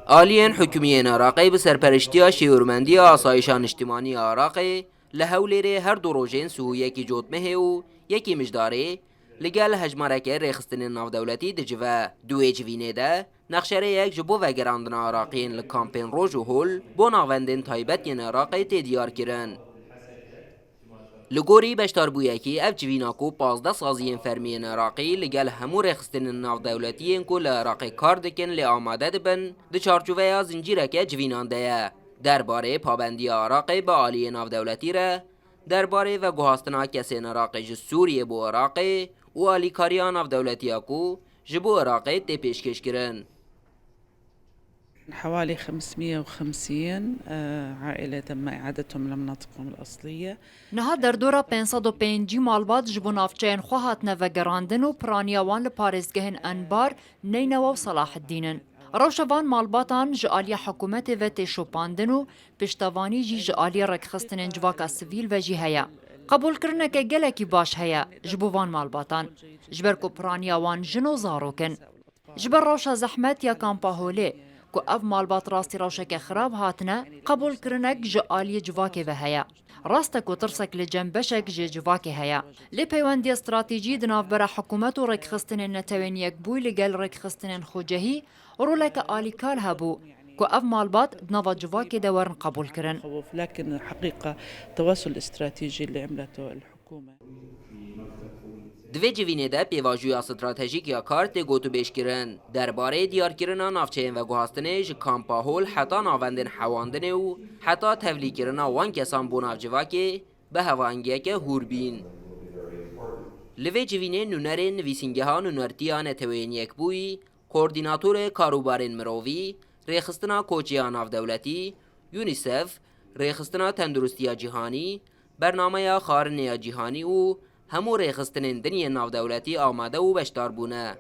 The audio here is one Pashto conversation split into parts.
آلیان حکومیین عراقی به سرپرشتی شیورمندی آسایشان اجتماعی عراقی لحولیره هر دو روژین سو یکی جوتمه و یکی مجداره لگل هجمارک ریخستن ناو دولتی دجوه دوی جوینه ده نقشره یک جبو و گراندن عراقیین لکامپین روژ و هول بو ناوندن تایبتین عراقی تیدیار کرن. لگوری بشتار بویکی اف جویناکو 15 سازین فرمین عراقی لگل همو رخستن ناو دولتیین کو لعراقی کار دکن لی آماده دبن ده چارچوه زنجیرک جوینان ده درباره پابندی عراقی با آلی ناو دولتی را درباره و گوهاستنا کسین عراقی جو سوریه بو عراقی و آلی کاریان ناو دولتی اکو جبو عراقی تی پیشکش کرن. حوالي 550 عائلة تم إعادتهم لمناطقهم الأصلية. نها در دورا 505 مالبات جبو نافچین خو هاتنه و گراندن و پرانیاوان لپارێزگehên انبار نینەوە و صلاح الدینن. روشوان مالباتان جعالی حکومت و تشوپاندن و پشتوانی جی جعالی رکخستن جواکا سویل و جی هیا. قبول کرنه که گلکی باش هیا جبوان مالباتان. جبر کو پرانیاوان جنو زاروکن. جبر روشا زحمت یا کامپاهوله کو اف مالبات راستی روشک خراب هاتنه قبول کرنک جعالی جواکه و هیا. راسته کو ترسک لجنبشک جواکه هیا. لی پیوندی استراتیجی دناف برا حکومت و رکخستن نتوین یک بوی لگل رکخستن خوجهی رولك آلی کال هبو کو اف مالبات دناف جواکه دورن قبول کرن. لكن الحقيقة التواصل الاستراتيجي اللي عملته الحكومة دوی جوینه ده پیواجوی استراتژیک یا کارت گوتو بیش کرن درباره دیار کرنا نافچین و گوهاستنه ج کامپاهول حتی ناوندن حواندنه و حتی تولی کرنا وان کسان بو نافجواکه به هوانگیه که هوربین. لوی جوینه نونر نویسینگه ها نونرتیان توین یک بوی کوردیناتور کاروبارین مرووی ریخستنا کوچیان ناو دولتی یونیسف ریخستنا تندرستی جهانی برنامه خارنه جهانی و همو ریخستنین دنیا ناو دولتی آماده و بشتار بونه.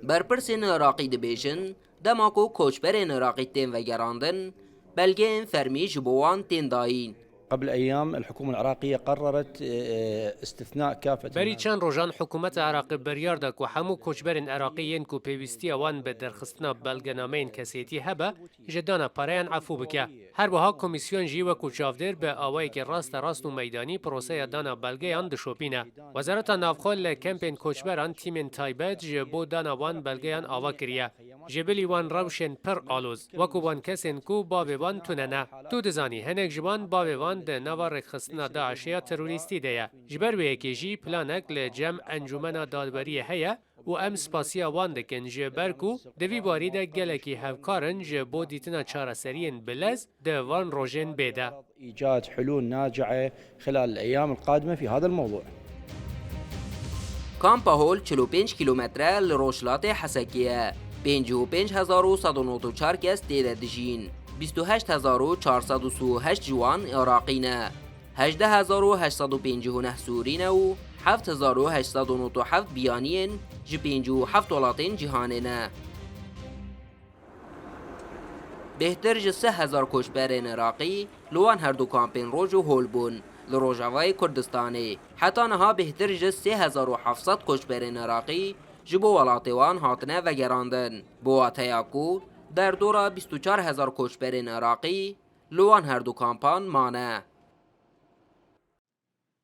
برپرسین عراقی دبیشن دماکو کوچبرین عراقی تین و گراندن بلگه فرمی جبوان تین داین. قبل أيام الحكومة العراقية قررت استثناء كافة بری چند روزان حکومت عراق بریار دا کو همو کوچبرین عراقیین کو پیوستی وان به درخستنا بلگنامین کسیتی هبه جدانا پارین عفو بکه. هر بها کمیسیون جی و کوچافدر به آوایی که راست و میدانی پروسه دانا بلگه آن دشوپینه. وزارت نافخال کمپین کوچبران تیمین تایبت جبو دانا وان بلگه آن آوا کریه. جبلی وان روشن پر آلوز وکو وان کسین کو باوی وان توننه. تو دزانی هنگ جوان باوی وان ده نوا رکخستنا داعشیا تروریستی ده. جبر به یکیجی پلانک لجمع انجمن دادبری هیا و ام سپاسیا وان دکن جبر کو دوی باری ده گلکی هفکارن جبو دیتنا چارسرین بلز ده وان روژن بیده. إيجاد حلول ناجعة خلال الأيام القادمة في هذا الموضوع. کامپاهول 45 کیلومتره لروشلات حسکیه 55,194 کس تیده دجین 28,438 جوان عراقینه 18,859 سورینه و 7,897 بیانین جی 57 ولاتین جهانینه. بهتر جه 3,000 کشبرین عراقی لوان هر دو کامپین روژ و هول بون لروژاوای کردستانی حتی نها بهتر جه 3,700 کشبرین عراقی جبو ولاتیوان هاتنه و گراندن بو آتیاکو در دورا 24,000 کشبرین عراقی لوان هر دو کامپان مانه.